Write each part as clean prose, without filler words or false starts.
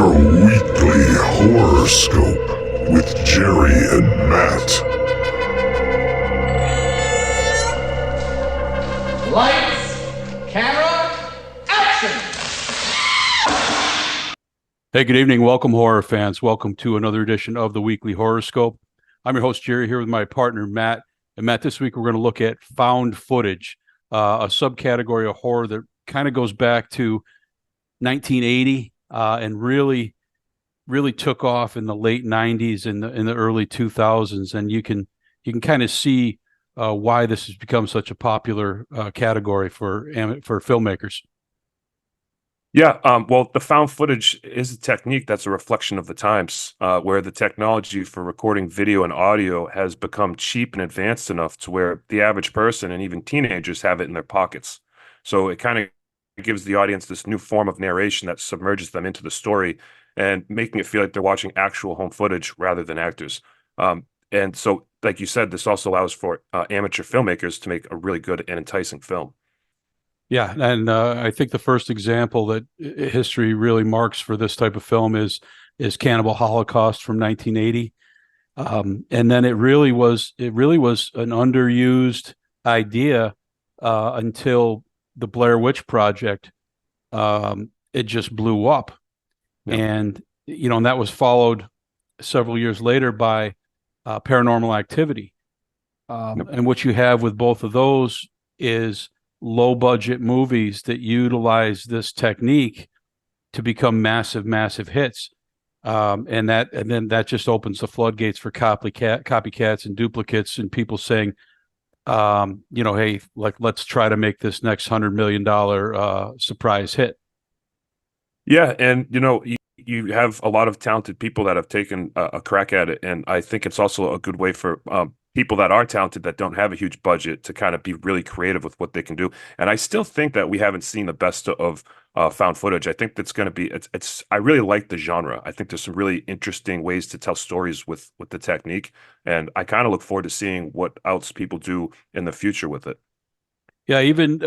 Your weekly horoscope with Jerry and Matt. Lights, camera, action! Hey, good evening. Welcome, horror fans. Welcome to another edition of the Weekly Horoscope. I'm your host, Jerry, here with my partner, Matt. And Matt, this week we're going to look at found footage, a subcategory of horror that kind of goes back to 1980 and really took off in the late 90s and in the early 2000s. And you can kind of see why this has become such a popular category for filmmakers. Yeah, well, the found footage is a technique that's a reflection of the times, where the technology for recording video and audio has become cheap and advanced enough to where the average person and even teenagers have it in their pockets. So it kind of gives the audience this new form of narration that submerges them into the story and making it feel like they're watching actual home footage rather than actors. And so, like you said, this also allows for amateur filmmakers to make a really good and enticing film. Yeah, and I think the first example that history really marks for this type of film is Cannibal Holocaust from 1980, and then it really was an underused idea until the Blair Witch Project. It just blew up, Yeah. and and that was followed several years later by Paranormal Activity, Yep. and what you have with both of those is low budget movies that utilize this technique to become massive hits. And then that just opens the floodgates for copycats and duplicates and people saying, hey, let's try to make this next $100 million surprise hit. Yeah, and you have a lot of talented people that have taken a crack at it, and I think it's also a good way for people that are talented that don't have a huge budget to kind of be really creative with what they can do. And I still think that we haven't seen the best of found footage. I think that's going to be it's. I really like the genre. I think there's some really interesting ways to tell stories with the technique, and I kind of look forward to seeing what else people do in the future with it. Yeah, even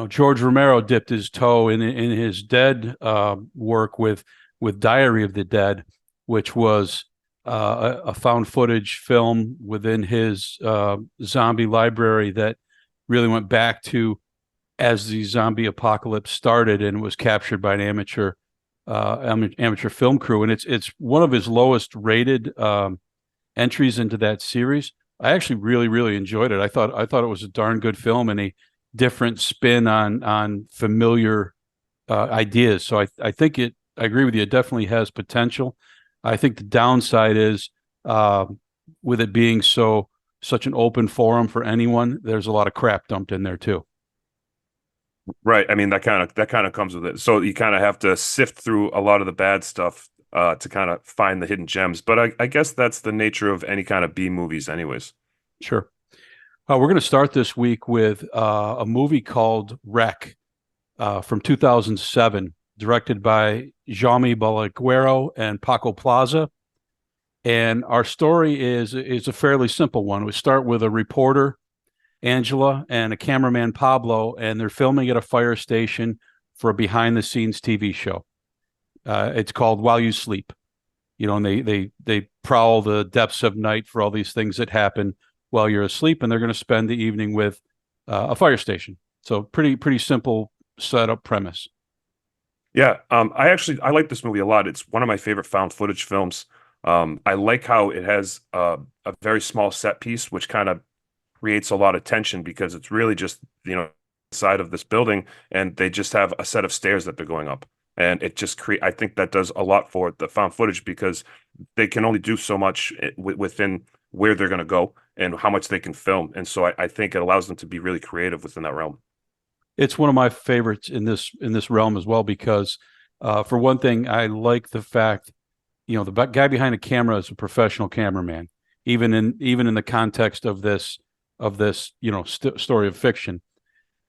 George Romero dipped his toe in his Dead work with Diary of the Dead, which was a found footage film within his zombie library that really went back to as the zombie apocalypse started and was captured by an amateur film crew. And it's one of his lowest rated entries into that series. I actually really enjoyed it. I thought it was a darn good film and a different spin on familiar ideas. So I think I agree with you. It definitely has potential. I think the downside is with it being such an open forum for anyone, there's a lot of crap dumped in there too. Right. I mean, that kind of comes with it. So you kind of have to sift through a lot of the bad stuff to kind of find the hidden gems. But I guess that's the nature of any kind of B movies anyways. Sure. We're going to start this week with a movie called Wreck from 2007, directed by Jaume Balaguero and Paco Plaza. And our story is a fairly simple one. We start with a reporter, Angela, and a cameraman, Pablo, and they're filming at a fire station for a behind-the-scenes TV show. It's called While You Sleep. And they prowl the depths of night for all these things that happen while you're asleep, and they're going to spend the evening with a fire station. So pretty simple setup premise. Yeah, I like this movie a lot. It's one of my favorite found footage films. I like how it has a very small set piece, which kind of creates a lot of tension because it's really just side of this building, and they just have a set of stairs that they're going up, and it just I think that does a lot for the found footage because they can only do so much within where they're going to go and how much they can film, and so I think it allows them to be really creative within that realm. It's one of my favorites in this realm as well because, for one thing, I like the fact, the guy behind the camera is a professional cameraman, even in the context of this story of fiction.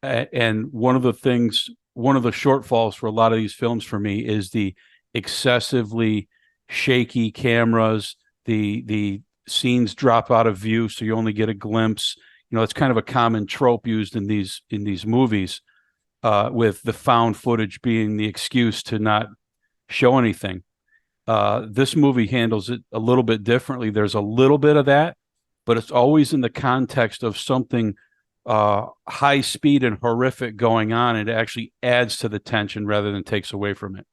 And one of the shortfalls for a lot of these films for me is the excessively shaky cameras. The scenes drop out of view, so you only get a glimpse. It's kind of a common trope used in these movies, with the found footage being the excuse to not show anything. This movie handles it a little bit differently. There's a little bit of that, but it's always in the context of something high speed and horrific going on, and it actually adds to the tension rather than takes away from it.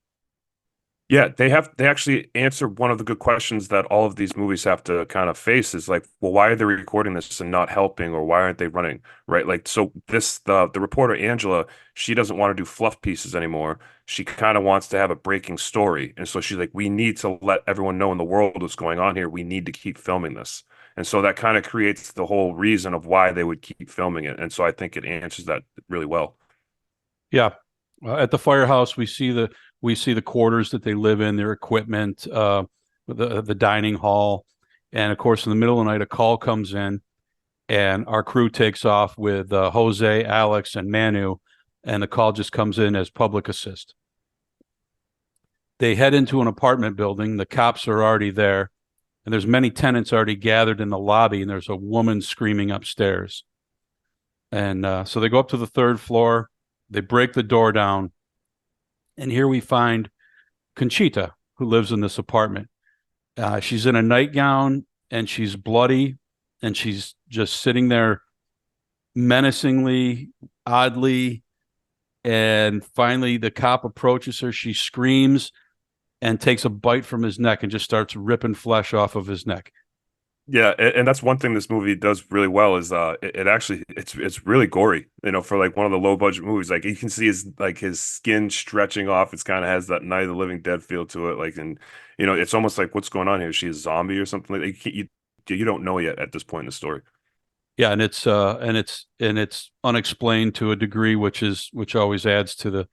Yeah, they actually answer one of the good questions that all of these movies have to kind of face is like, well, why are they recording this and not helping, or why aren't they running? Right? Like, so the reporter Angela, she doesn't want to do fluff pieces anymore. She kind of wants to have a breaking story. And so she's like, we need to let everyone know in the world what's going on here. We need to keep filming this. And so that kind of creates the whole reason of why they would keep filming it. And so I think it answers that really well. Yeah. At the firehouse, we see the quarters that they live in, their equipment, the dining hall, and of course, in the middle of the night, a call comes in, and our crew takes off with Jose, Alex, and Manu, and the call just comes in as public assist. They head into an apartment building. The cops are already there, and there's many tenants already gathered in the lobby, and there's a woman screaming upstairs. And so they go up to the third floor. They break the door down, and here we find Conchita, who lives in this apartment. She's in a nightgown, and she's bloody, and she's just sitting there menacingly, oddly. And finally, the cop approaches her. She screams and takes a bite from his neck and just starts ripping flesh off of his neck. Yeah, and that's one thing this movie does really well is it actually it's really gory, for like one of the low budget movies. Like you can see his skin stretching off. It's kind of has that Night of the Living Dead feel to it. Like, and it's almost like, what's going on here? Is she a zombie or something? Like you don't know yet at this point in the story. Yeah, and it's unexplained to a degree, which always adds to the,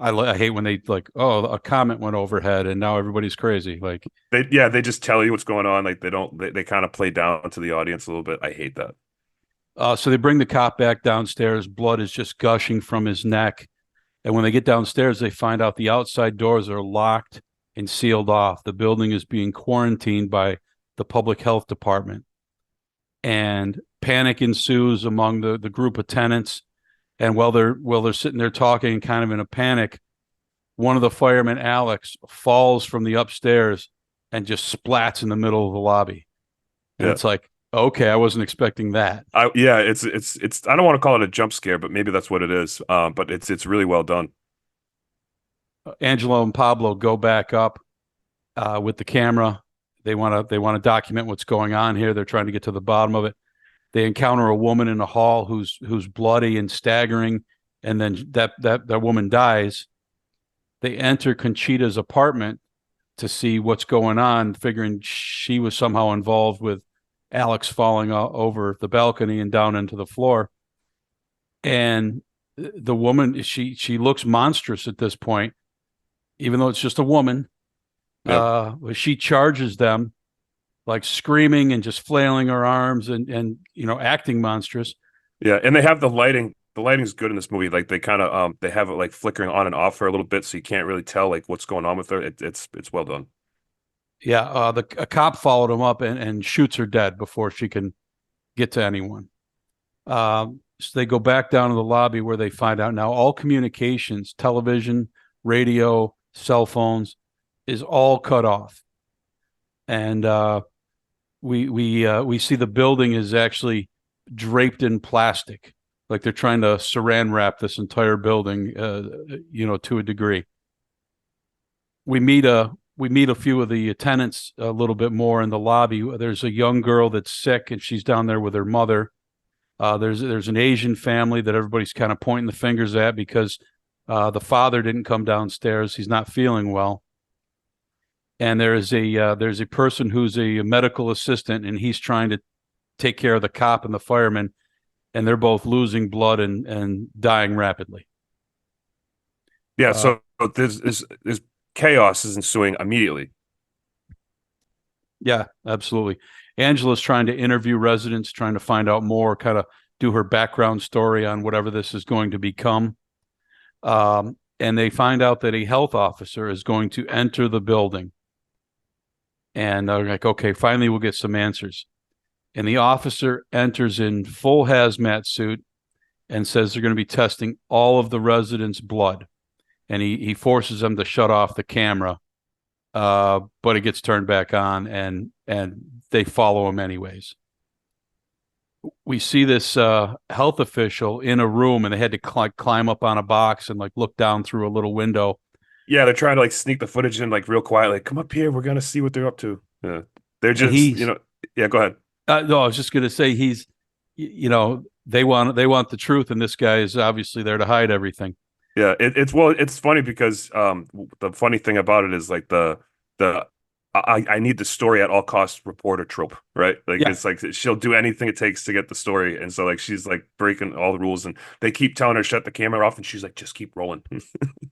I hate when they like, oh, a comet went overhead and now everybody's crazy. Like they just tell you what's going on. Like they kind of play down to the audience a little bit. I hate that. So they bring the cop back downstairs. Blood is just gushing from his neck. And when they get downstairs, they find out the outside doors are locked and sealed off. The building is being quarantined by the public health department. And panic ensues among the group of tenants. And while they're sitting there talking kind of in a panic, one of the firemen, Alex, falls from the upstairs and just splats in the middle of the lobby. And It's like, okay, I wasn't expecting that. It's I don't want to call it a jump scare, but maybe that's what it is. But it's really well done. Angelo and Pablo go back up with the camera. They want to document what's going on here. They're trying to get to the bottom of it. They encounter a woman in the hall who's bloody and staggering, and then that woman dies. They enter Conchita's apartment to see what's going on, figuring she was somehow involved with Alex falling over the balcony and down into the floor. And the woman, she looks monstrous at this point, even though it's just a woman. Yep. She charges them, like screaming and just flailing her arms and acting monstrous. Yeah, and they have the lighting. The lighting's good in this movie. Like they kind of they have it like flickering on and off for a little bit, so you can't really tell like what's going on with her. It's well done. Yeah, a cop followed him up and shoots her dead before she can get to anyone. So they go back down to the lobby where they find out now all communications, television, radio, cell phones, is all cut off. And we see the building is actually draped in plastic, like they're trying to saran wrap this entire building, to a degree. We meet a few of the tenants a little bit more in the lobby. There's a young girl that's sick, and she's down there with her mother. There's an Asian family that everybody's kind of pointing the fingers at because the father didn't come downstairs. He's not feeling well. And there's a person who's a medical assistant, and he's trying to take care of the cop and the fireman, and they're both losing blood and dying rapidly. Yeah, so there's chaos is ensuing immediately. Yeah, absolutely. Angela's trying to interview residents, trying to find out more, kind of do her background story on whatever this is going to become. And they find out that a health officer is going to enter the building. And they're like, okay, finally we'll get some answers. And the officer enters in full hazmat suit and says they're going to be testing all of the residents' blood. and he forces them to shut off the camera, but it gets turned back on, and they follow him anyways. We see this health official in a room, and they had to climb up on a box and like look down through a little window. Yeah, they're trying to like sneak the footage in like real quiet, like come up here, we're gonna see what they're up to. Yeah, they're And just yeah. Go ahead. no, I was just gonna say they want the truth, and this guy is obviously there to hide everything. Yeah, it's funny because the funny thing about it is like the I need the story at all costs reporter trope, right? Like Yeah, it's like she'll do anything it takes to get the story, and so like she's like breaking all the rules, and they keep telling her shut the camera off, and she's like just keep rolling.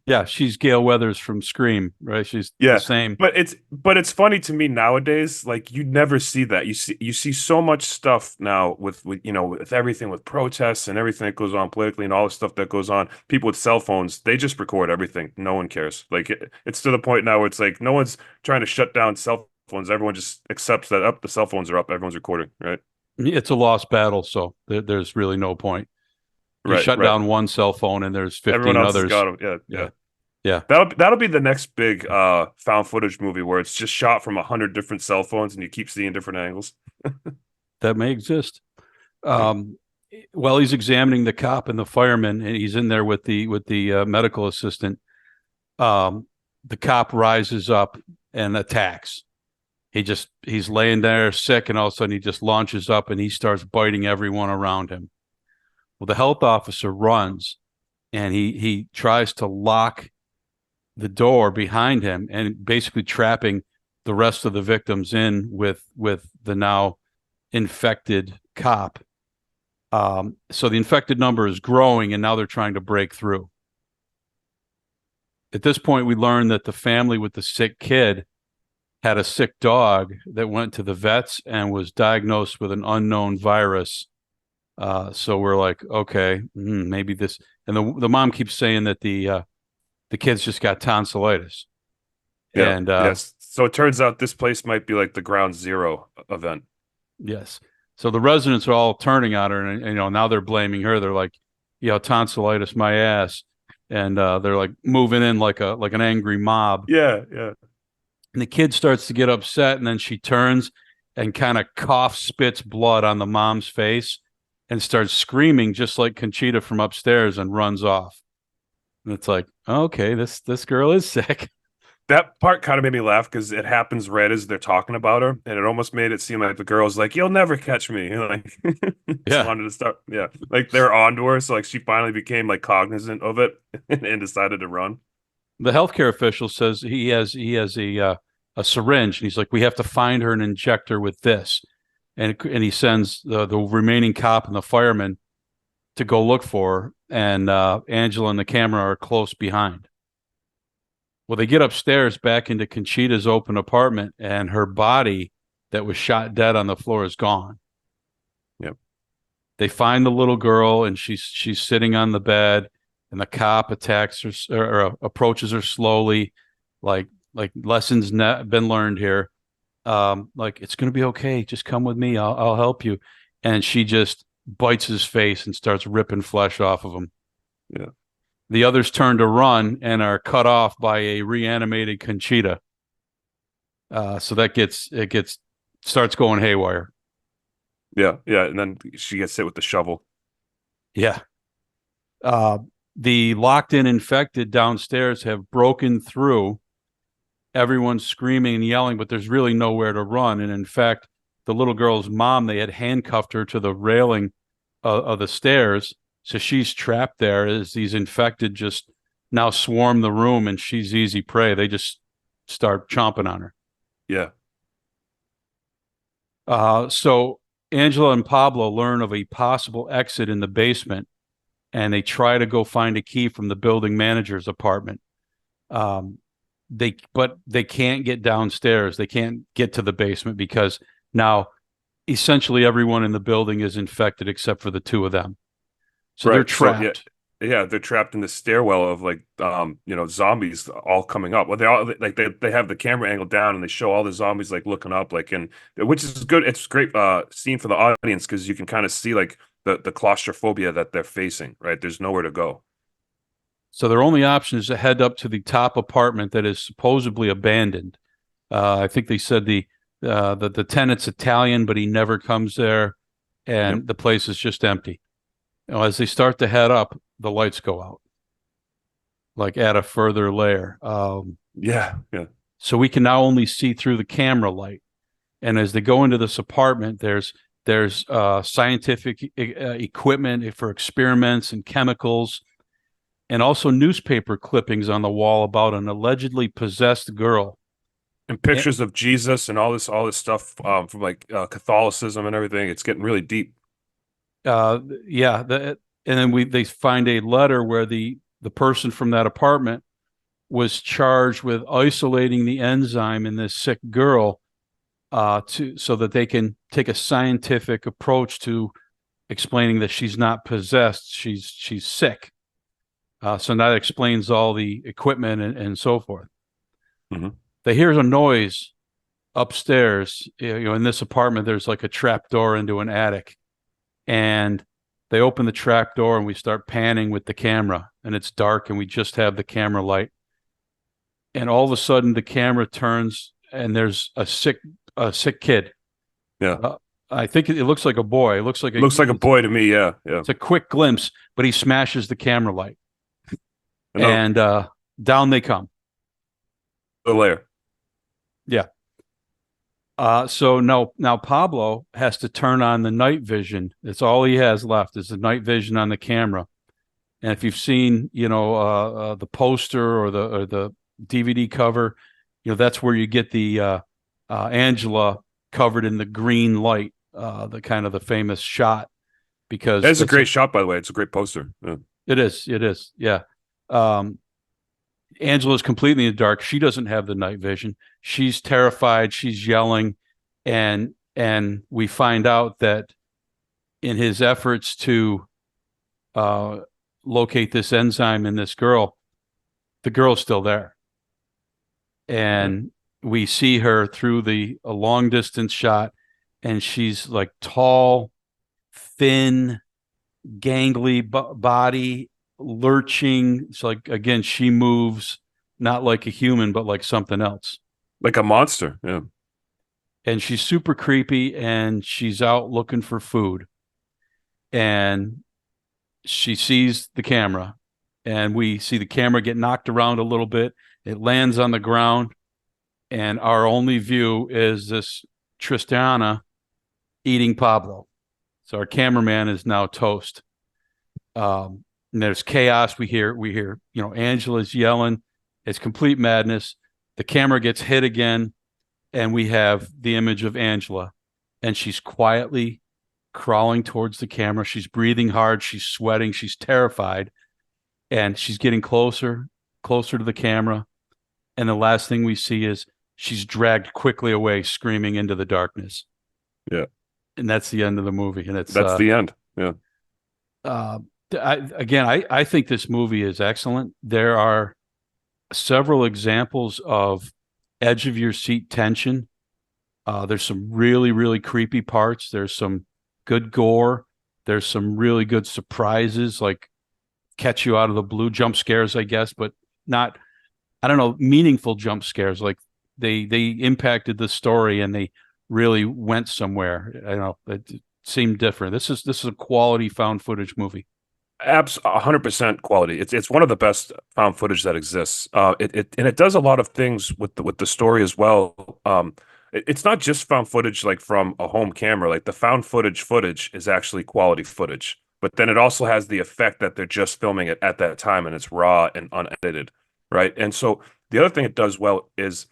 yeah, she's Gail Weathers from Scream, right? She's the Yeah, same. but it's funny to me nowadays. Like you never see that. You see so much stuff now with with everything with protests and everything that goes on politically and all the stuff that goes on. People with cell phones, they just record everything. No one cares. Like it's to the point now where it's like no one's trying to shut down cell phones. Everyone just accepts that up the cell phones are up. Everyone's recording, right? It's a lost battle, so there's really no point. You Right, shut right. down one cell phone, and there's Everyone 15 else has others. got them. Yeah, Yeah, yeah. yeah, That'll be the next big found footage movie where it's just shot from 100 different cell phones and you keep seeing different angles. that may exist. Yeah. Um, while he's examining the cop and the fireman, and he's in there with the medical assistant, um, the cop rises up and attacks. He's laying there sick, and all of a sudden he just launches up and he starts biting everyone around him. Well, the health officer runs, and he tries to lock the door behind him, and basically trapping the rest of the victims in with the now infected cop. So the infected number is growing, and now they're trying to break through. At this point, we learn that the family with the sick kid had a sick dog that went to the vets and was diagnosed with an unknown virus. So we're like, okay, maybe this. And the mom keeps saying that the kid's just got tonsillitis. Yeah. And Yes. So it turns out this place might be like the ground zero event. yes, so the residents are all turning on her, and now they're blaming her. They're like, tonsillitis, my ass, and they're like moving in like an angry mob. Yeah. Yeah. And the kid starts to get upset, and then she turns and kind of coughs, spits blood on the mom's face, and starts screaming just like Conchita from upstairs, and runs off. And it's like, okay, this girl is sick. That part kind of made me laugh because it happens right as they're talking about her, and it almost made it seem like the girl's like, "You'll never catch me," like just Yeah, wanted to start. Yeah, like they're onto her, so like she finally became like cognizant of it and decided to run. the healthcare official says he has a syringe, and he's like, we have to find her and inject her with this, and he sends the remaining cop and the fireman to go look for her, and Angela and the camera are close behind. Well, they get upstairs back into Conchita's open apartment, and her body that was shot dead on the floor is gone. Yep. They find the little girl, and she's sitting on the bed, and the cop attacks her, or approaches her slowly, like lessons been learned here. Like, it's gonna be okay. Just come with me. I'll help you. And she just bites his face and starts ripping flesh off of him. Yeah. The others turn to run and are cut off by a reanimated Conchita. So it starts going haywire. Yeah. Yeah. And then she gets hit with the shovel. Yeah. Uh, the locked in infected downstairs have broken through. Everyone's screaming and yelling, but there's really nowhere to run. And in fact, the little girl's mom, they had handcuffed her to the railing of the stairs. So she's trapped there as these infected just now swarm the room, and she's easy prey. They just start chomping on her. Yeah. So Angela and Pablo learn of a possible exit in the basement, and they try to go find a key from the building manager's apartment. But they can't get downstairs. They can't get to the basement because now essentially everyone in the building is infected except for the two of them. So they're Right. So yeah, trapped. yeah, they're trapped in the stairwell of like zombies all coming up. Well, they all like they have the camera angle down and they show all the zombies like looking up, like, and which is good. It's a great scene for the audience because you can kind of see like the claustrophobia that they're facing, right? There's nowhere to go. So their only option is to head up to the top apartment that is supposedly abandoned. I think they said the tenant's Italian, but he never comes there, and Yep. the place is just empty. As they start to head up, the lights go out, like at a further layer. Yeah. Yeah. So we can now only see through the camera light. And as they go into this apartment, there's scientific equipment for experiments and chemicals, and also newspaper clippings on the wall about an allegedly possessed girl. And And, pictures of Jesus and all this stuff from like Catholicism and everything. It's getting really deep. yeah, and then they find a letter where the person from that apartment was charged with isolating the enzyme in this sick girl, to so that they can take a scientific approach to explaining that she's not possessed, she's sick. So that explains all the equipment and so forth. Mm-hmm. They hear a noise upstairs. In this apartment, there's like a trap door into an attic, and they open the trap door and we start panning with the camera, and it's dark and we just have the camera light. And all of a sudden, the camera turns and there's a sick kid. Yeah. I think it looks like a boy. It looks like Looks like a boy to me. Yeah. Yeah. it's a quick glimpse, but he smashes the camera light, Another and down they come. layer. Yeah. So now Pablo has to turn on the night vision. It's all he has left is the night vision on the camera. And if you've seen, the poster or the DVD cover, that's where you get the Angela covered in the green light, the kind of the famous shot, because It's a great shot, by the way. It's a great poster. Yeah. It is. Yeah. Um, Angela's completely in the dark. She doesn't have the night vision. She's terrified. She's yelling, and we find out that in his efforts to uh, locate this enzyme in this girl, the girl's still there, and we see her through a long distance shot, and she's like tall, thin, gangly body, lurching. It's like, again, she moves not like a human, but like something else. Like a monster. Yeah. And she's super creepy, and she's out looking for food. And she sees the camera, and we see the camera get knocked around a little bit. It lands on the ground, and our only view is this Tristana eating Pablo. So our cameraman is now toast. And there's chaos. We hear, Angela's yelling. It's complete madness. The camera gets hit again, and we have the image of Angela, and she's quietly crawling towards the camera. She's breathing hard. She's sweating. She's terrified, and she's getting closer to the camera. And the last thing we see is she's dragged quickly away, screaming into the darkness. Yeah. And that's the end of the movie. And That's the end. Yeah. I think this movie is excellent. There are several examples of edge of your seat tension. There's some really, really creepy parts. There's some good gore. There's some really good surprises, like catch you out of the blue jump scares, I guess, but not, I don't know, meaningful jump scares. Like they impacted the story and they really went somewhere. I don't know. It seemed different. This is a quality found footage movie. 100% quality. It's one of the best found footage that exists. It does a lot of things with the story as well. It's not just found footage like from a home camera. Like the found footage is actually quality footage. But then it also has the effect that they're just filming it at that time and it's raw and unedited, right? And so the other thing it does well is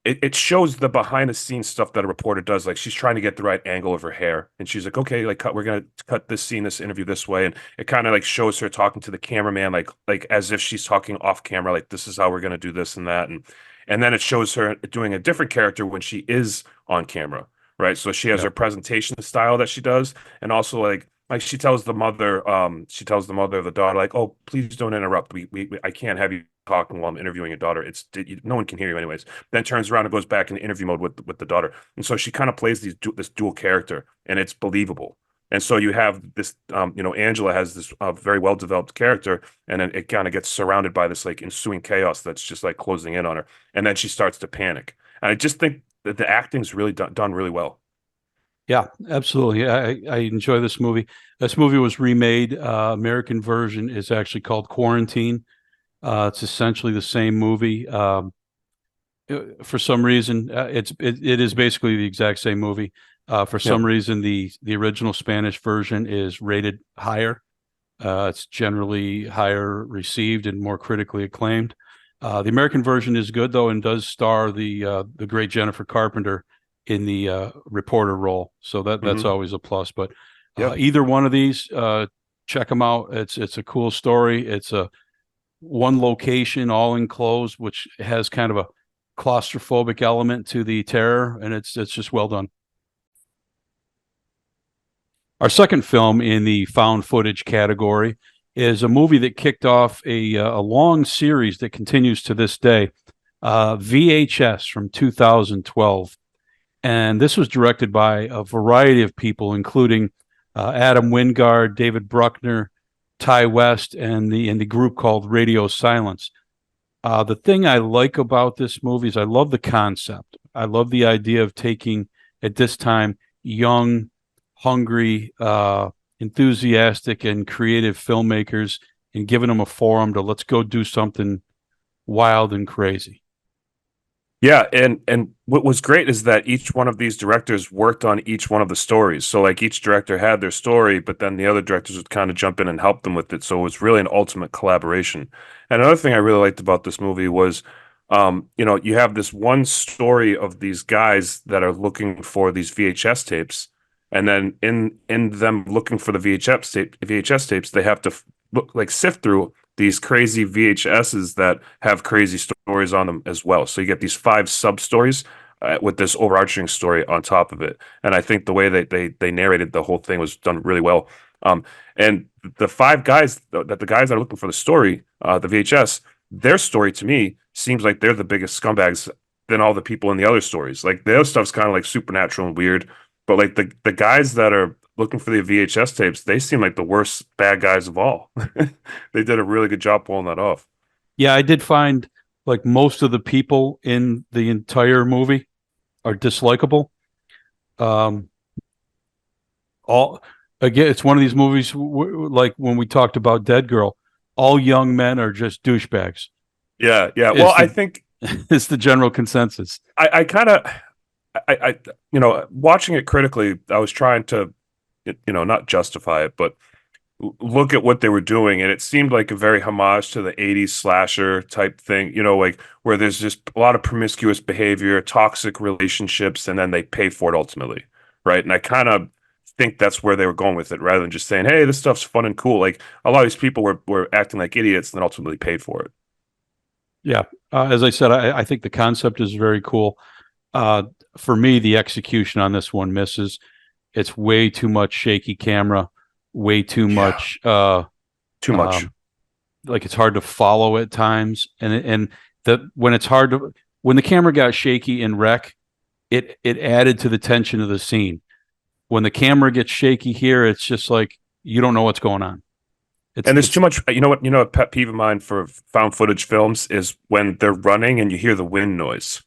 it shows the behind the scenes stuff that a reporter does. Like she's trying to get the right angle of her hair, and she's like, "Okay, like we're gonna cut this scene, this interview this way," and it kind of like shows her talking to the cameraman, like as if she's talking off camera, like this is how we're gonna do this and that, and then it shows her doing a different character when she is on camera, right? So she has her presentation style that she does, and also like she tells the mother of the daughter, like, "Oh, please don't interrupt. I can't have you talking while I'm interviewing your daughter. No one can hear you anyways." Then turns around and goes back in interview mode with the daughter, and so she kind of plays this dual character, and it's believable. And so you have this, Angela has this very well developed character, and then it kind of gets surrounded by this like ensuing chaos that's just like closing in on her, and then she starts to panic. And I just think that the acting's really done really well. Yeah, absolutely. I enjoy this movie. This movie was remade. American version is actually called Quarantine. It's essentially the same movie. For some reason, it is basically the exact same movie. For Yeah. some reason, the original Spanish version is rated higher. It's generally higher received and more critically acclaimed. The American version is good though, and does star the great Jennifer Carpenter in the reporter role. So that's Hmm. always a plus. But Yep. either one of these, check them out. It's a cool story. It's a one location, all enclosed, which has kind of a claustrophobic element to the terror, and it's just well done. Our second film in the found footage category is a movie that kicked off a long series that continues to this day, VHS from 2012. And this was directed by a variety of people, including Adam Wingard, David Bruckner, Ty West, and the group called Radio Silence. The thing I like about this movie is I love the concept. I love the idea of taking, at this time, young, hungry, enthusiastic, and creative filmmakers and giving them a forum to let's go do something wild and crazy. Yeah, and what was great is that each one of these directors worked on each one of the stories. So like each director had their story, but then the other directors would kind of jump in and help them with it. So it was really an ultimate collaboration. And another thing I really liked about this movie was, you have this one story of these guys that are looking for these VHS tapes, and then in them looking for the VHS tapes, they have to look like sift through these crazy VHSs that have crazy stories on them as well. So you get these five sub stories with this overarching story on top of it. And I think the way that they narrated the whole thing was done really well. And the five guys that the guys that are looking for the story, the VHS, their story to me seems like they're the biggest scumbags than all the people in the other stories. Like the other stuff's kind of like supernatural and weird, but like the guys that are looking for the VHS tapes, they seem like the worst bad guys of all. They did a really good job pulling that off. Yeah, I did find like most of the people in the entire movie are dislikable. Um, all Again, it's one of these movies like when we talked about Dead Girl. All young men are just douchebags. Yeah, yeah. Is Well, I the think is the general consensus. I kind of watching it critically, I was trying to not justify it, but look at what they were doing, and it seemed like a very homage to the 80s slasher type thing, like where there's just a lot of promiscuous behavior, toxic relationships, and then they pay for it ultimately, right? And I kind of think that's where they were going with it, rather than just saying, hey, this stuff's fun and cool. Like a lot of these people were acting like idiots and then ultimately paid for it. Yeah, as I said, I think the concept is very cool. Uh, for me, the execution on this one misses. It's way too much shaky camera, way too Yeah. much. Too much. Like it's hard to follow at times, and when it's hard to when the camera got shaky in Wreck, it added to the tension of the scene. When the camera gets shaky here, it's just like you don't know what's going on. And there's It's too much. A pet peeve of mine for found footage films is when they're running and you hear the wind noise,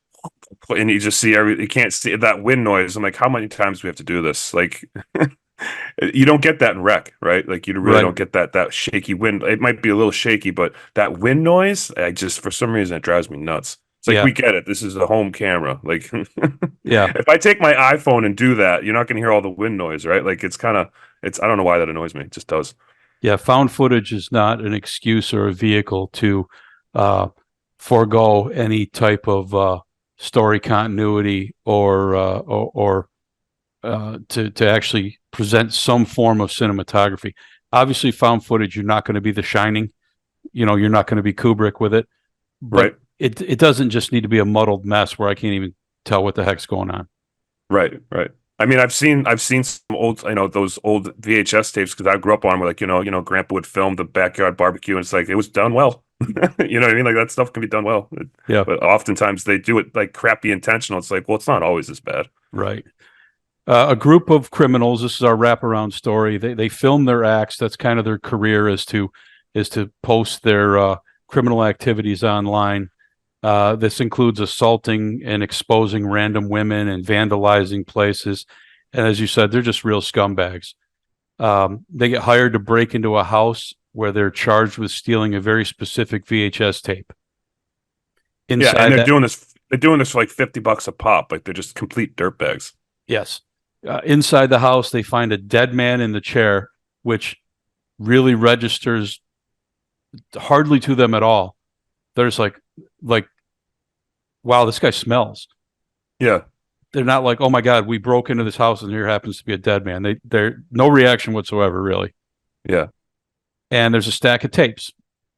and you just see you can't see that wind noise. I'm like, how many times do we have to do this? Like, you don't get that in Wreck, right? Like, you really right. don't get that shaky wind. It might be a little shaky, but that wind noise, I just for some reason it drives me nuts. It's like Yeah, we get it. This is a home camera. Like, yeah, if I take my iPhone and do that, you're not going to hear all the wind noise, right? Like, it's I don't know why that annoys me. It just does. yeah. Found footage is not an excuse or a vehicle to uh, forego any type of story continuity or to actually present some form of cinematography. Obviously, found footage, you're not going to be The Shining. You're not going to be Kubrick with it, but Right. it doesn't just need to be a muddled mess where I can't even tell what the heck's going on. Right, right. I mean, I've seen some old, those old VHS tapes because I grew up on where like, Grandpa would film the backyard barbecue and it's like it was done well. You know what I mean? Like that stuff can be done well. Yeah, But oftentimes they do it like crappy intentional. It's like, well, it's not always this bad. right. A group of criminals. This is our wraparound story. They film their acts. That's kind of their career, is to post their criminal activities online. This includes assaulting and exposing random women and vandalizing places. And as you said, they're just real scumbags. They get hired to break into a house where they're charged with stealing a very specific VHS tape. Yeah, and Inside that, they're doing this for like $50 a pop. Like they're just complete dirtbags. yes. Inside the house, they find a dead man in the chair, which really registers hardly to them at all. There's like, wow, this guy smells. Yeah, They're not like, oh my God, we broke into this house and here happens to be a dead man. They're no reaction whatsoever, really. yeah, And there's a stack of tapes,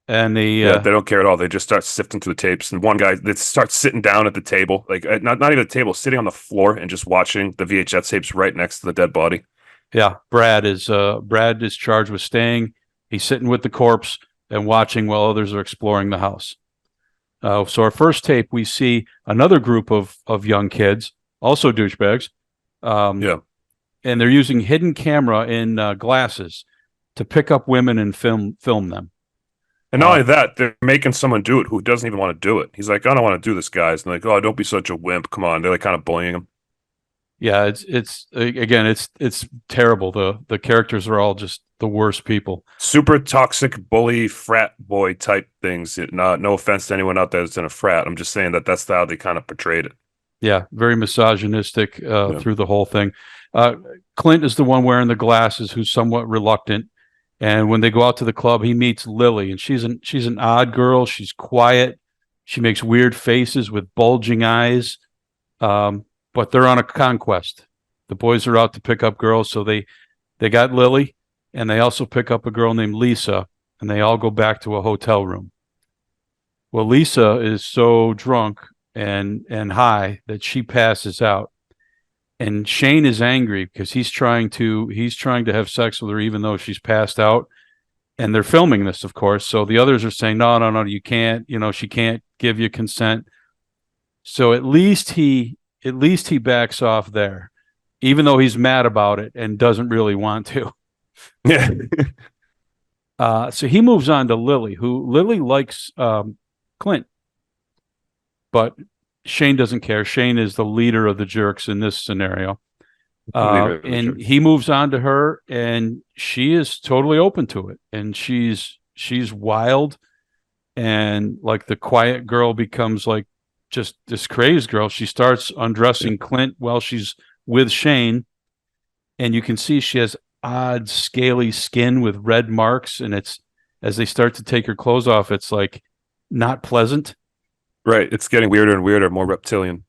and they don't care at all. They just start sifting through the tapes, and one guy that starts sitting down at the table, like not even a table, sitting on the floor and just watching the VHS tapes right next to the dead body. yeah, Brad is charged with staying. He's sitting with the corpse and watching while others are exploring the house. So our first tape, we see another group of young kids, also douchebags. Yeah. And they're using hidden camera in glasses to pick up women and film them. And not only that, they're making someone do it who doesn't even want to do it. He's like, I don't want to do this, guys. And like, oh, don't be such a wimp. Come on. They're like kind of bullying him. Yeah, it's terrible. The characters are all just the worst people. Super toxic bully frat boy type things. No offense to anyone out there that's in a frat. I'm just saying that's how they kind of portrayed it. Yeah, very misogynistic Yeah. through the whole thing. Clint is the one wearing the glasses who's somewhat reluctant. And when they go out to the club, he meets Lily, and she's an odd girl. She's quiet. She makes weird faces with bulging eyes. But they're on a conquest. The boys are out to pick up girls, so they got Lily, and they also pick up a girl named Lisa, and they all go back to a hotel room. Well, Lisa is so drunk and high that she passes out. And Shane is angry because he's trying to have sex with her even though she's passed out. And they're filming this, of course. So the others are saying, no, you can't, she can't give you consent. So at least he backs off there, even though he's mad about it and doesn't really want to. Yeah. So he moves on to Lily, who Lily likes Clint, but Shane doesn't care. Shane is the leader of the jerks in this scenario. And he moves on to her, and she is totally open to it. And she's wild, and like the quiet girl becomes like just this crazed girl. She starts undressing Clint while she's with Shane, and you can see she has odd scaly skin with red marks, and it's as they start to take her clothes off, it's like not pleasant. Right. It's getting weirder and weirder, more reptilian.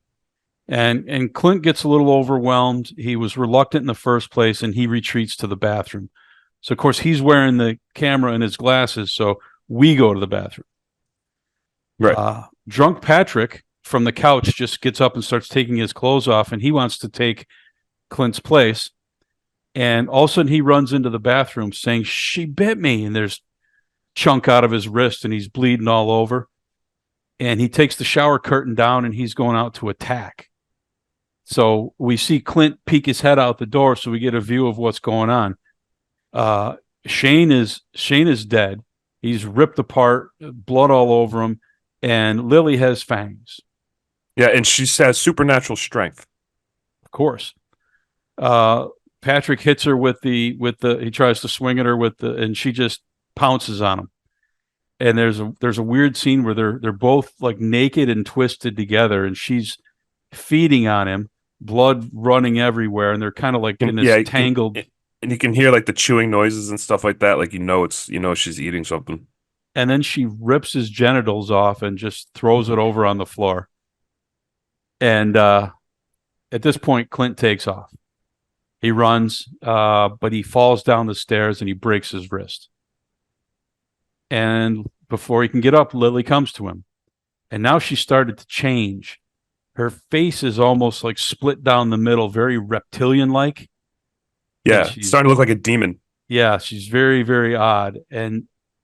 And Clint gets a little overwhelmed. He was reluctant in the first place, and he retreats to the bathroom. So, of course, he's wearing the camera and his glasses, so we go to the bathroom. Right. Drunk Patrick from the couch just gets up and starts taking his clothes off, and he wants to take Clint's place. And all of a sudden, he runs into the bathroom saying, "She bit me," and there's chunk out of his wrist, and he's bleeding all over. And he takes the shower curtain down, and he's going out to attack. So we see Clint peek his head out the door, so we get a view of what's going on. Shane is dead. He's ripped apart, blood all over him, and Lily has fangs. Yeah, and she has supernatural strength. Of course. Patrick hits her with the he tries to swing at her and she just pounces on him. And there's a weird scene where they're both like naked and twisted together, and she's feeding on him, blood running everywhere, and they're kind of like in this tangled. And you can hear like the chewing noises and stuff like that. Like she's eating something. And then she rips his genitals off and just throws it over on the floor. And at this point, Clint takes off. He runs, but he falls down the stairs and he breaks his wrist. And before he can get up, Lily comes to him. And now she started to change. Her face is almost like split down the middle, very reptilian-like. Yeah, it's starting to look like a demon. Yeah, she's very, very odd.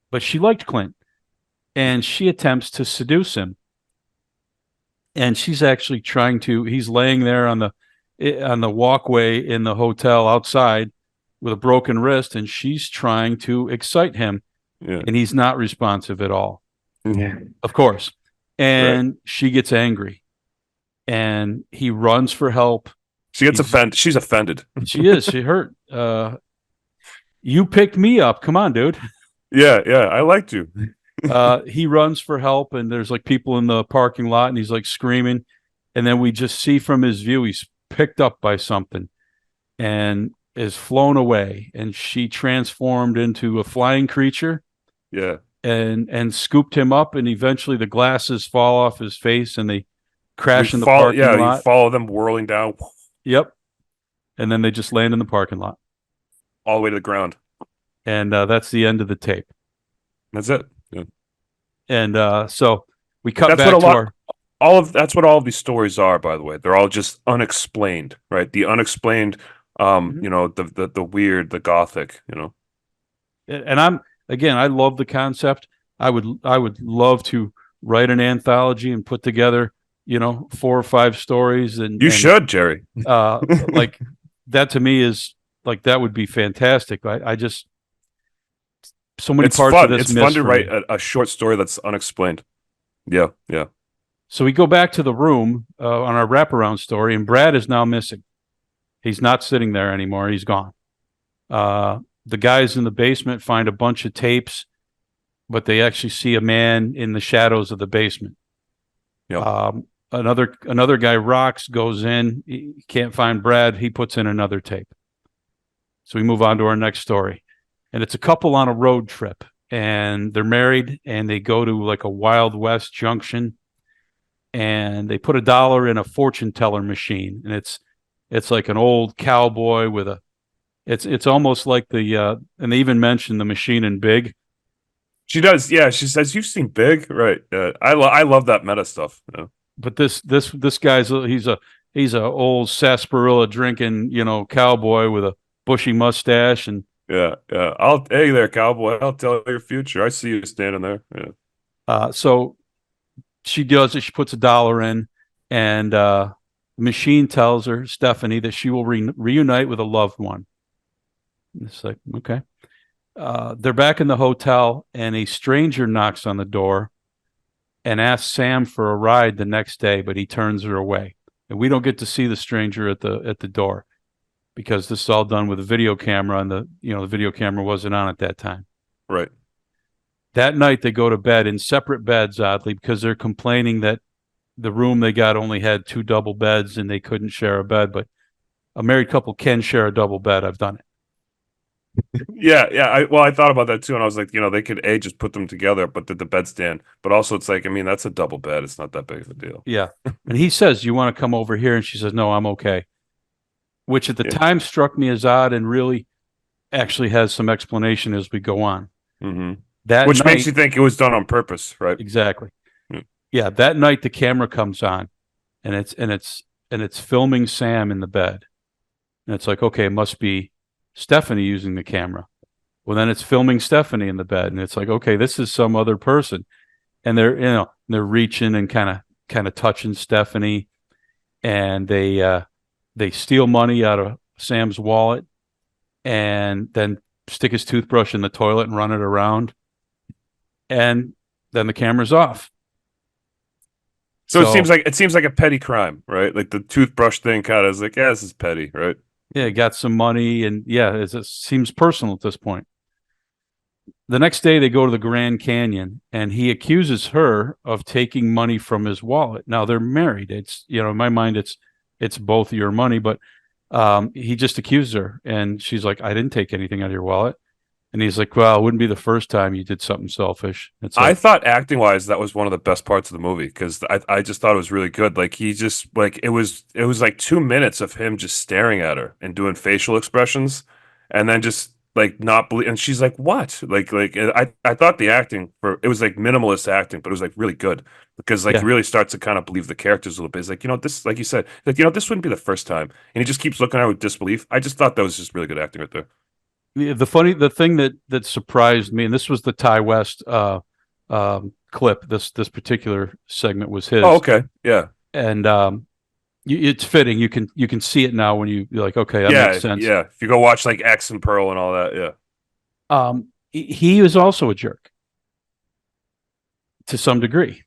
But she liked Clint. And she attempts to seduce him. And she's actually he's laying there on on the walkway in the hotel outside with a broken wrist, and she's trying to excite him, Yeah. and he's not responsive at all, Yeah. of course. And she gets angry, and he runs for help. She gets offended. She's offended. She is. She hurt. You picked me up. Come on, dude. Yeah, I liked you. He runs for help, and there's like people in the parking lot, and he's like screaming. And then we just see from his view, he's picked up by something and is flown away. And she transformed into a flying creature. Yeah. And scooped him up, and eventually the glasses fall off his face, and they crash in the parking lot. You follow them whirling down. Yep. And then they just land in the parking lot. All the way to the ground. And that's the end of the tape. That's it. Yeah. And so we cut back to that's what all of these stories are, by the way. They're all just unexplained, right? The unexplained, you know, the weird, the gothic, you know. And I love the concept. I would love to write an anthology and put together, you know, 4 or 5 stories. And you should, Jerry. Like that to me is like, that would be fantastic. I just, so many parts of this. It's fun to write a short story that's unexplained. Yeah. So we go back to the room on our wraparound story, and Brad is now missing. He's not sitting there anymore. He's gone. The guys in the basement find a bunch of tapes, but they actually see a man in the shadows of the basement. Yep. Another guy, Rocks, goes in. He can't find Brad. He puts in another tape. So we move on to our next story. And it's a couple on a road trip. And they're married, and they go to like a Wild West junction. And they put $1 in a fortune teller machine. And it's like an old cowboy with a... It's almost like the and they even mention the machine in Big. She does, yeah. She says, "You've seen Big, right?" I love that meta stuff. Yeah. But this guy's he's a old sarsaparilla drinking, you know, cowboy with a bushy mustache. And yeah. Hey there, cowboy. I'll tell your future. I see you standing there. Yeah. So she does it. She puts $1 in, and the machine tells her, Stephanie, that she will reunite with a loved one. It's like, okay. They're back in the hotel, and a stranger knocks on the door and asks Sam for a ride the next day, but he turns her away. And we don't get to see the stranger at the door, because this is all done with a video camera, and the video camera wasn't on at that time. Right. That night they go to bed in separate beds, oddly, because they're complaining that the room they got only had 2 double beds and they couldn't share a bed. But a married couple can share a double bed. I've done it. Yeah. I thought about that too, and I was like, you know, they could just put them together, but did the bed stand? But also, it's like, I mean, that's a double bed. It's not that big of a deal. Yeah. And he says, "You want to come over here?" And she says, "No, I'm okay." Which at the time struck me as odd, and really actually has some explanation as we go on. Mm-hmm. Which makes you think it was done on purpose, right? Exactly. Yeah. That night the camera comes on, and it's filming Sam in the bed, and it's like, okay, it must be Stephanie using the camera. Well, then it's filming Stephanie in the bed, and it's like, okay, this is some other person. And they're reaching and kind of touching Stephanie, and they steal money out of Sam's wallet, and then stick his toothbrush in the toilet and run it around, and then the camera's off. So it seems like a petty crime, right? Like the toothbrush thing kind of is like, yeah, this is petty, right? Yeah, got some money, and yeah, it seems personal at this point. The next day they go to the Grand Canyon, and he accuses her of taking money from his wallet. Now they're married. It's, in my mind, it's both your money, but he just accused her, and she's like, "I didn't take anything out of your wallet." And he's like, "Well, it wouldn't be the first time you did something selfish." I thought acting wise that was one of the best parts of the movie, because I just thought it was really good. Like he just like it was like 2 minutes of him just staring at her and doing facial expressions, and then just like not believe. And she's like, "What?" Like I thought the acting it was like minimalist acting, but it was like really good, because like really starts to kind of believe the characters a little bit. It's like, this, like you said, like this wouldn't be the first time, and he just keeps looking at her with disbelief. I just thought that was just really good acting right there. The thing that surprised me, and this was the Ty West clip. This particular segment was his. Oh, okay, yeah. And It's fitting. You can see it now when you're like, okay, that makes sense. Yeah. If you go watch like X and Pearl and all that, yeah. He is also a jerk to some degree.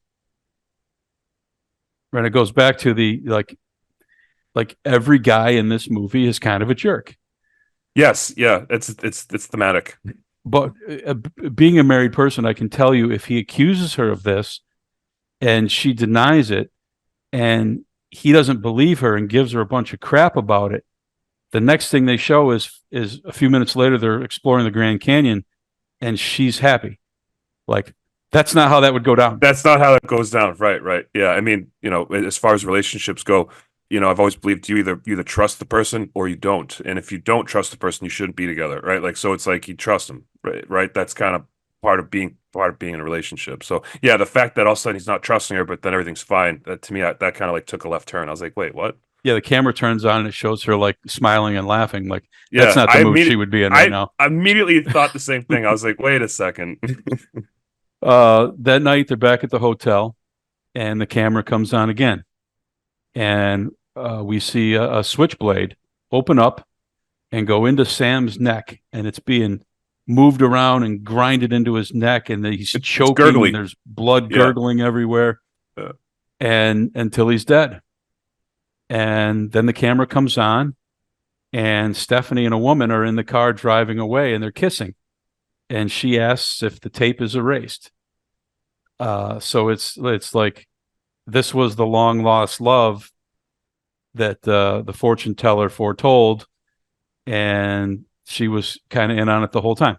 Right? It goes back to the like every guy in this movie is kind of a jerk. Yes, yeah. It's thematic. But being a married person, I can tell you if he accuses her of this and she denies it and he doesn't believe her and gives her a bunch of crap about it, the next thing they show is a few minutes later they're exploring the Grand Canyon and she's happy. Like that's not how that would go down. That's not how it goes down. Right, right. Yeah. I mean, as far as relationships go, I've always believed you either trust the person or you don't. And if you don't trust the person, you shouldn't be together, right? Like, so it's like you trust them, right? Right. That's kind of part of being in a relationship. So yeah, the fact that all of a sudden he's not trusting her, but then everything's fine, that to me, that kind of like took a left turn. I was like, wait, what? Yeah, the camera turns on and it shows her like smiling and laughing. Like that's Yeah, not the mood she would be in right now. I immediately thought the same thing. I was like, wait a second. That night they're back at the hotel and the camera comes on again. And we see a switchblade open up and go into Sam's neck, and it's being moved around and grinded into his neck, and he's choking, gurgly. and there's blood Yeah. gurgling everywhere, Yeah. and until he's dead. And then the camera comes on, and Stephanie and a woman are in the car driving away, and they're kissing, and she asks if the tape is erased. So it's like this was the long lost love that the fortune teller foretold, and she was kind of in on it the whole time.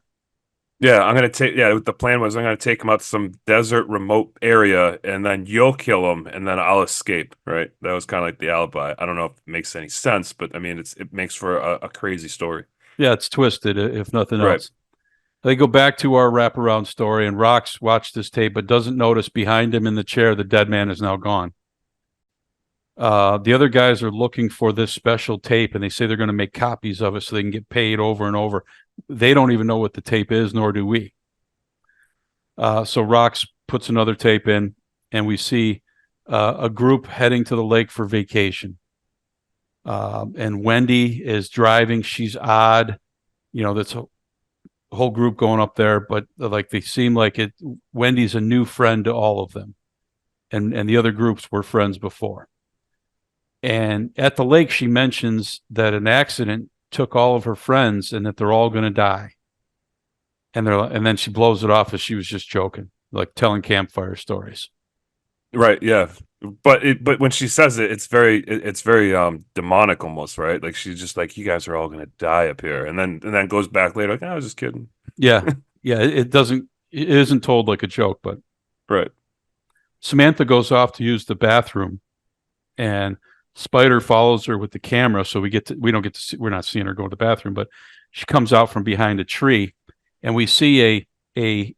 Yeah, I'm gonna take. Yeah, the plan was I'm gonna take him out to some desert, remote area, and then you'll kill him, and then I'll escape. Right? That was kind of like the alibi. I don't know if it makes any sense, but I mean, it makes for a crazy story. Yeah, it's twisted, if nothing Right. else. They go back to our wraparound story, and Rox watched this tape, but doesn't notice behind him in the chair the dead man is now gone. The other guys are looking for this special tape, and they say they're going to make copies of it so they can get paid over and over. They don't even know what the tape is, nor do we. So Rox puts another tape in, and we see a group heading to the lake for vacation. And Wendy is driving. She's odd. That's a whole group going up there, but like they seem like it. Wendy's a new friend to all of them, and the other groups were friends before. And at the lake, she mentions that an accident took all of her friends and that they're all going to die. And then she blows it off as she was just joking, like telling campfire stories. Right. Yeah. But when she says it, it's very demonic almost, right? Like she's just like, you guys are all gonna die up here, and then goes back later like, I was just kidding. Yeah, yeah. It isn't told like a joke, but Right. Samantha goes off to use the bathroom, and Spider follows her with the camera, so we don't get to see, we're not seeing her go to the bathroom, but she comes out from behind a tree, and we see a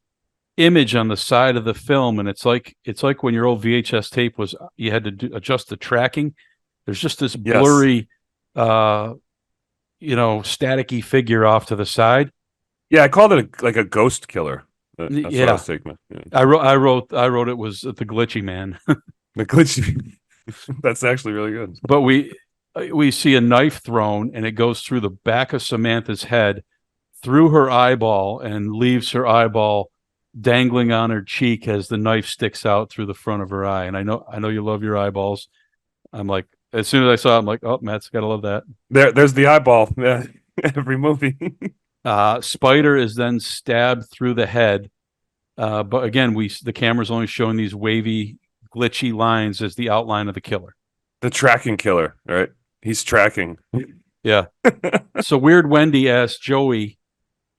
image on the side of the film, and it's like when your old VHS tape was you had to adjust the tracking. There's just this blurry, staticky figure off to the side. Yeah, I called it like a ghost killer. That's what I was taking. Yeah. I wrote it was the glitchy man. The glitchy. That's actually really good. But we see a knife thrown, and it goes through the back of Samantha's head, through her eyeball, and leaves her eyeball dangling on her cheek as the knife sticks out through the front of her eye. And I know you love your eyeballs. I'm like, as soon as I saw it, I'm like, oh, Matt's gotta love that. There's the eyeball. Yeah. Every movie. Spider is then stabbed through the head. But again, the camera's only showing these wavy, glitchy lines as the outline of the killer. The tracking killer, right? He's tracking. Yeah. So Weird Wendy asks Joey,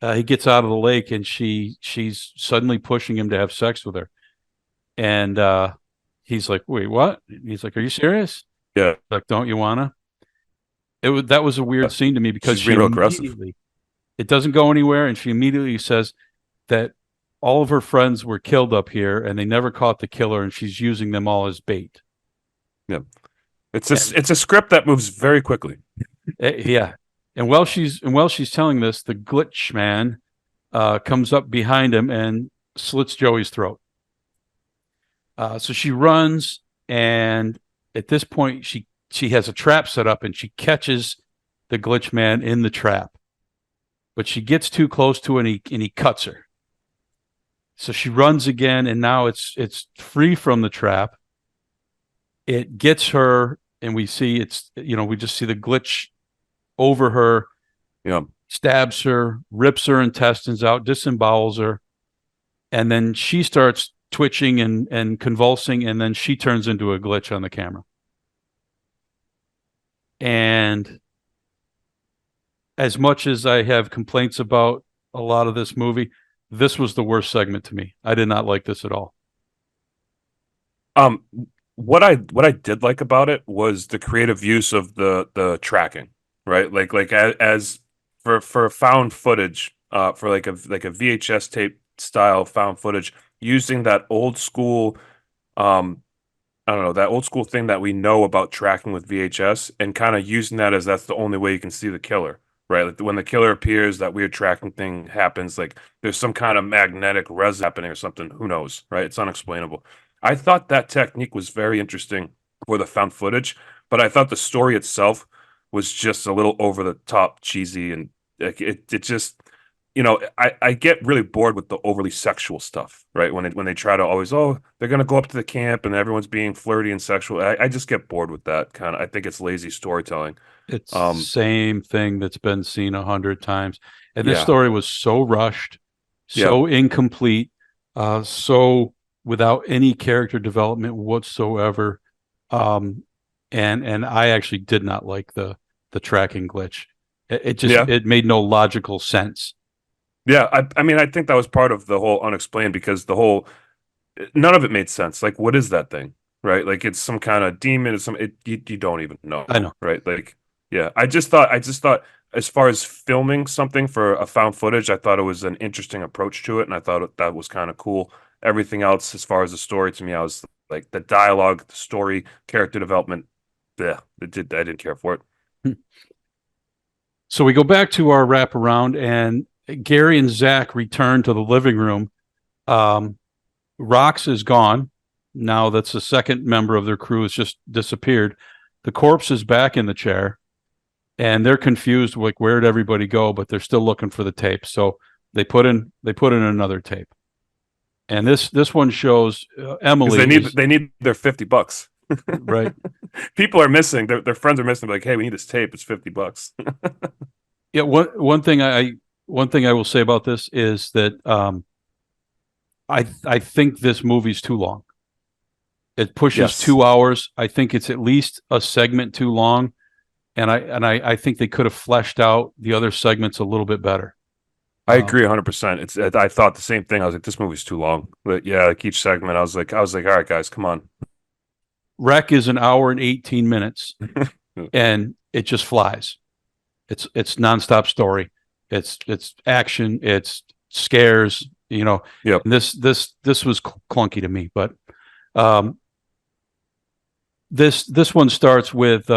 he gets out of the lake, and she's suddenly pushing him to have sex with her. And he's like, wait, what? He's like, are you serious? Yeah. Like, don't you wanna? That was a weird scene to me because she's real aggressive. It doesn't go anywhere, and she immediately says that all of her friends were killed up here, and they never caught the killer, and she's using them all as bait. Yeah, it's a script that moves very quickly. Yeah, and while she's telling this, the glitch man comes up behind him and slits Joey's throat. So she runs, and at this point, she she has a trap set up and she catches the glitch man in the trap, but she gets too close to him and he cuts her. So she runs again, and now it's free from the trap. It gets her, and we see we just see the glitch over her, stabs her, rips her intestines out, disembowels her, and then she starts twitching and convulsing, and then she turns into a glitch on the camera. And as much as I have complaints about a lot of this movie, this was the worst segment to me. I did not like this at all. What I did like about it was the creative use of the tracking, right? Like as for found footage, for like a VHS tape style found footage, using that old school, I don't know, that old school thing that we know about tracking with VHS, and kind of using that as that's the only way you can see the killer, right? Like when the killer appears, that weird tracking thing happens, like there's some kind of magnetic res happening or something. Who knows, right? It's unexplainable. I thought that technique was very interesting for the found footage, but I thought the story itself was just a little over the top cheesy, and like it just, I get really bored with the overly sexual stuff, right? When they try to always, oh, they're gonna go up to the camp and everyone's being flirty and sexual. I just get bored with that kind of. I think it's lazy storytelling. It's Um, same thing that's been seen 100 times. And this yeah, story was so rushed, yeah, so incomplete, so without any character development whatsoever. Um, and I actually did not like the tracking glitch. It just yeah, it made no logical sense. yeah. I mean, I think that was part of the whole unexplained, because the whole none of it made sense. Like, what is that thing, right? Like, it's some kind of demon. It's you don't even I know, know. right? Like, yeah. I just thought, as far as filming something for a found footage, I thought it was an interesting approach to it, and I thought that was kind of cool. Everything else, as far as the story, to me, I was like the dialogue, the story, character development. Yeah, I didn't care for it. So we go back to our wraparound, and Gary and Zach return to the living room. Um, Rox is gone. Now that's the second member of their crew has just disappeared. The corpse is back in the chair, and they're confused, like where'd everybody go? But they're still looking for the tape. So they put in another tape, and this one shows Because Emily is they need their $50. right. People are missing. Their friends are missing. Like, hey, we need this tape. It's $50. Yeah, one thing I will say about this is that I think this movie's too long. It pushes Yes, 2 hours. I think it's at least a segment too long, and I think they could have fleshed out the other segments a little bit better. I agree 100%. I thought the same thing. I was like, this movie's too long. But yeah, like each segment, I was like, all right, guys, come on. Rec is an hour and 18 minutes, and it just flies. It's nonstop story. It's action. It's scares. Yep. And this was clunky to me, but um, this one starts with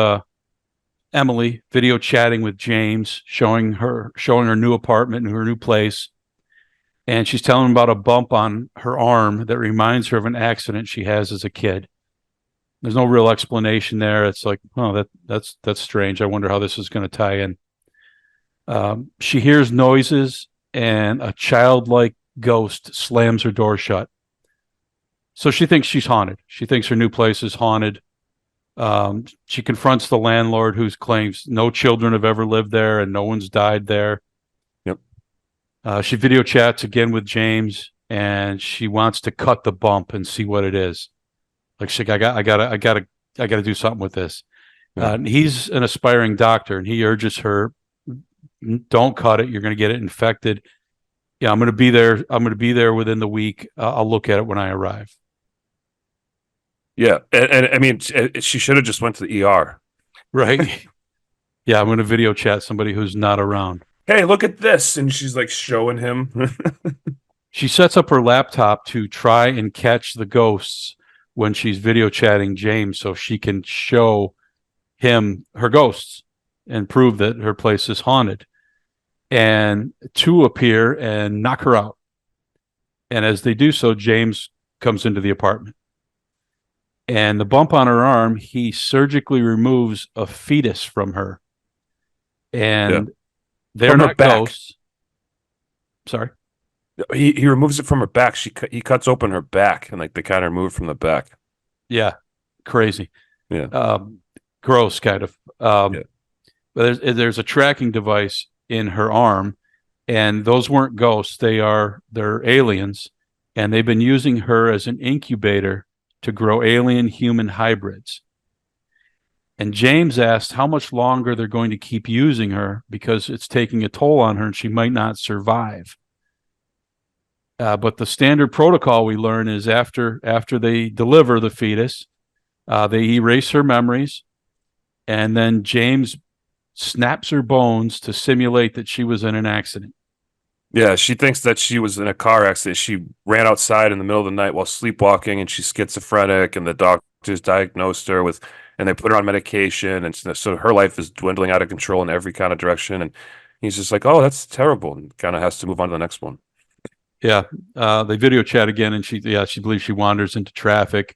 Emily video chatting with James, showing her new apartment and her new place, and she's telling him about a bump on her arm that reminds her of an accident she has as a kid. There's no real explanation there. It's like, oh, that's strange. I wonder how this is going to tie in. She hears noises, and a childlike ghost slams her door shut. So she thinks she's haunted. She thinks her new place is haunted. She confronts the landlord, who claims no children have ever lived there and no one's died there. Yep. She video chats again with James, and she wants to cut the bump and see what it is. Like, I gotta do something with this. Yeah. He's an aspiring doctor, and he urges her, don't cut it. You're going to get it infected. Yeah, I'm going to be there. I'm going to be there within the week. I'll look at it when I arrive. Yeah. And I mean, she should have just went to the ER. Right. Yeah, I'm going to video chat somebody who's not around. Hey, look at this. And she's like showing him. She sets up her laptop to try and catch the ghosts when she's video chatting James, so she can show him her ghosts and prove that her place is haunted. And two appear and knock her out. And as they do so, James comes into the apartment. And the bump on her arm, he surgically removes a fetus from her. And they're From her not back. ghosts. Sorry. He removes it from her back. He cuts open her back and like they kind of remove it from the back. Yeah. Crazy. Yeah. Gross, kind of. Yeah. But there's a tracking device in her arm, and those weren't ghosts. They're aliens, and they've been using her as an incubator to grow alien human hybrids. And James asked how much longer they're going to keep using her because it's taking a toll on her and she might not survive. But the standard protocol we learn is after they deliver the fetus, they erase her memories, and then James snaps her bones to simulate that she was in an accident. Yeah, she thinks that she was in a car accident. She ran outside in the middle of the night while sleepwalking, and she's schizophrenic. And the doctors diagnosed her with, and they put her on medication, and so her life is dwindling out of control in every kind of direction. And he's just like, "Oh, that's terrible," and kind of has to move on to the next one. Yeah, they video chat again, and she believes she wanders into traffic.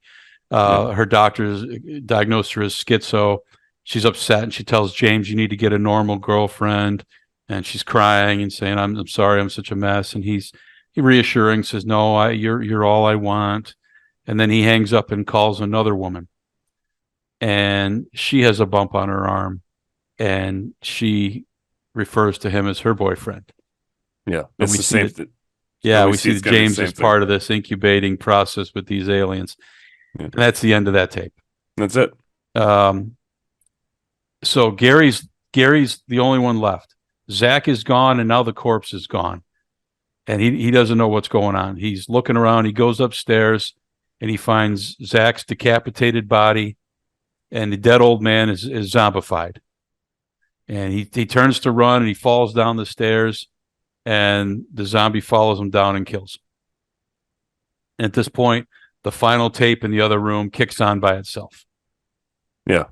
Her doctors diagnosed her as schizo. She's upset, and she tells James, "You need to get a normal girlfriend." And she's crying and saying, "I'm sorry, I'm such a mess." And he reassuring, says, "No, you're all I want." And then he hangs up and calls another woman, and she has a bump on her arm, and she refers to him as her boyfriend. Yeah, And it's we the see same. we see that James is part of this incubating process with these aliens. Yeah. And that's the end of that tape. That's it. So Gary's the only one left. Zach is gone, and now the corpse is gone. And he doesn't know what's going on. He's looking around. He goes upstairs, and he finds Zach's decapitated body, and the dead old man is zombified. And he turns to run, and he falls down the stairs, and the zombie follows him down and kills him. And at this point, the final tape in the other room kicks on by itself. Yeah.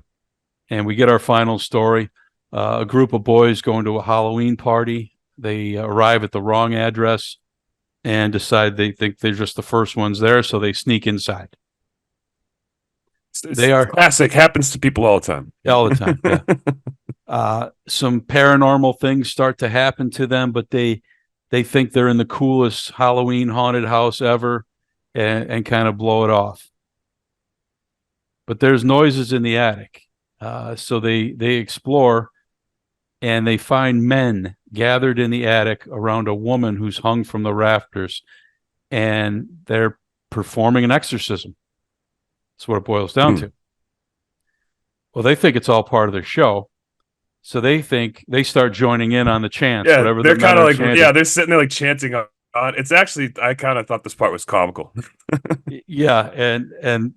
And we get our final story. A group of boys going to a Halloween party. They arrive at the wrong address and decide they think they're just the first ones there, so they sneak inside. They are classic. Happens to people all the time. All the time, yeah. Some paranormal things start to happen to them, but they think they're in the coolest Halloween haunted house ever, and kind of blow it off. But there's noises in the attic, so they explore, and they find men gathered in the attic around a woman who's hung from the rafters, and they're performing an exorcism. That's what it boils down to. Well, they think it's all part of their show, so they start joining in on the chants. Yeah, whatever they're kind of like chanting. they're sitting there like chanting on. It's actually, I kind of thought this part was comical. Yeah, and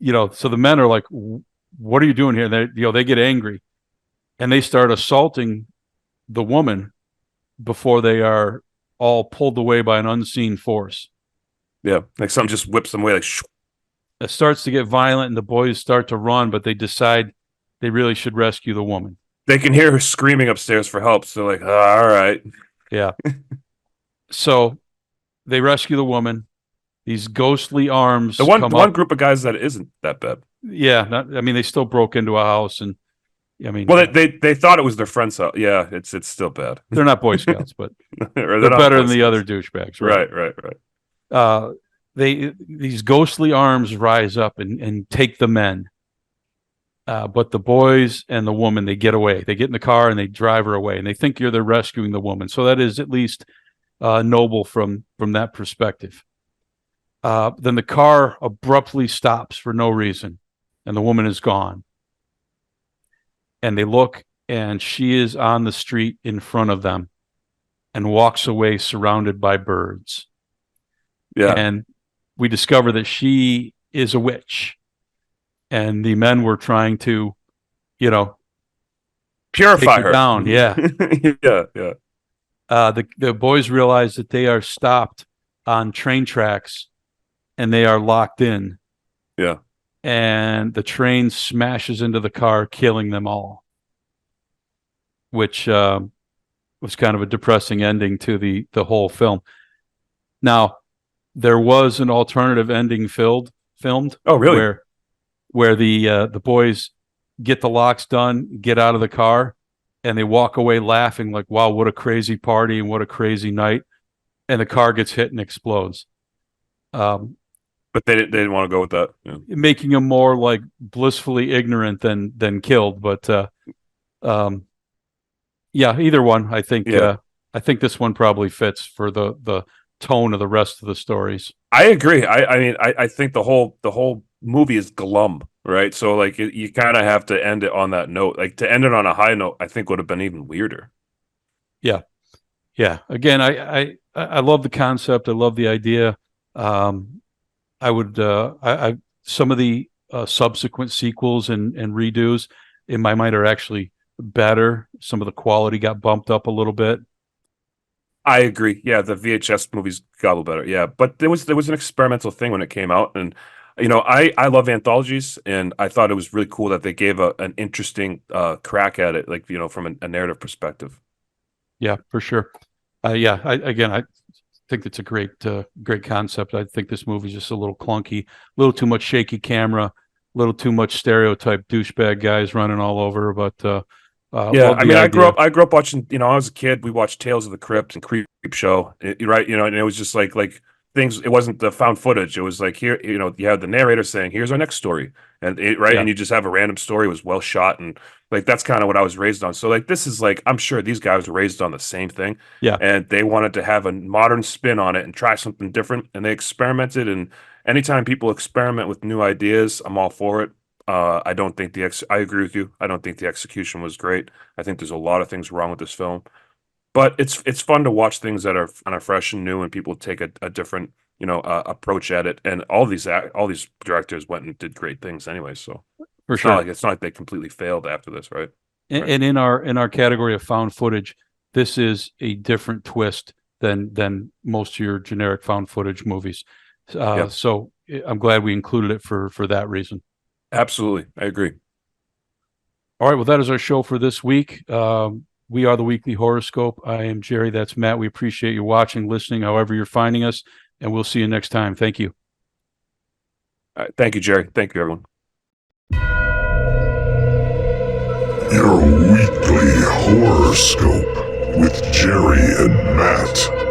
so the men are like, "What are you doing here?" They get angry, and they start assaulting the woman before they are all pulled away by an unseen force. Yeah, like something just whips them away. Like, shoo. It starts to get violent, and the boys start to run, but they decide they really should rescue the woman. They can hear her screaming upstairs for help, so like, all right. Yeah. So they rescue the woman. These ghostly arms. The one group of guys that isn't that bad. Yeah, they still broke into a house, and well, they thought it was their friend's house. Yeah, it's still bad. They're not Boy Scouts, but they're better than the other douchebags. Right. These ghostly arms rise up and take the men, but the boys and the woman, they get away. They get in the car and they drive her away, and they think they're rescuing the woman. So that is at least noble from that perspective. Then the car abruptly stops for no reason, and the woman is gone. And they look, and she is on the street in front of them and walks away surrounded by birds. Yeah. And we discover that she is a witch, and the men were trying to, purify her down. Yeah. yeah. The boys realize that they are stopped on train tracks, and they are locked in. Yeah. And the train smashes into the car, killing them all, which was kind of a depressing ending to the whole film. Now, there was an alternative ending filmed. Oh, really? Where where the boys get the locks done, get out of the car, and they walk away laughing like, "Wow, what a crazy party and what a crazy night!" And the car gets hit and explodes. But they didn't want to go with that. Yeah. Making them more like blissfully ignorant than killed. But yeah, either one. I think this one probably fits for the tone of the rest of the stories. I agree. I mean, I think the whole movie is glum, right? So like you kind of have to end it on that note. Like to end it on a high note, I think would have been even weirder. Yeah, yeah. Again, I love the concept. I love the idea. I would I some of the subsequent sequels and redos in my mind are actually better. Some of the quality got bumped up a little bit. I agree. Yeah, the VHS movies got a little better. Yeah, but there was an experimental thing when it came out, and I love anthologies, and I thought it was really cool that they gave an interesting crack at it, like from a narrative perspective. Yeah, for sure. Yeah, I think it's a great concept. I think this movie's just a little clunky, a little too much shaky camera, a little too much stereotype douchebag guys running all over. But Yeah, love I the mean, idea. I grew up watching. I was a kid. We watched Tales of the Crypt and Creep Show, right? And it was just like things. It wasn't the found footage. It was like here, you had the narrator saying, "Here's our next story," and right, Yeah, and you just have a random story. It was well shot, and like that's kind of what I was raised on. So like this is like I'm sure these guys were raised on the same thing, yeah, and they wanted to have a modern spin on it and try something different, and they experimented. And anytime people experiment with new ideas, I'm all for it. I don't think I agree with you. I don't think the execution was great. I think there's a lot of things wrong with this film, but it's fun to watch things that are kind of fresh and new, and people take a different approach at it. And all these directors went and did great things anyway. So for sure. it's not like they completely failed after this, right? And, Right. and in our category of found footage, this is a different twist than most of your generic found footage movies. Yeah, So I'm glad we included it for that reason. absolutely. I agree. All right, well, that is our show for this week. We are the Weekly Horoscope. I am Jerry. That's Matt. We appreciate you watching, listening, however you're finding us, and we'll see you next time. Thank you. All right. Thank you, Jerry. Thank you, everyone. Your weekly horoscope with Jerry and Matt.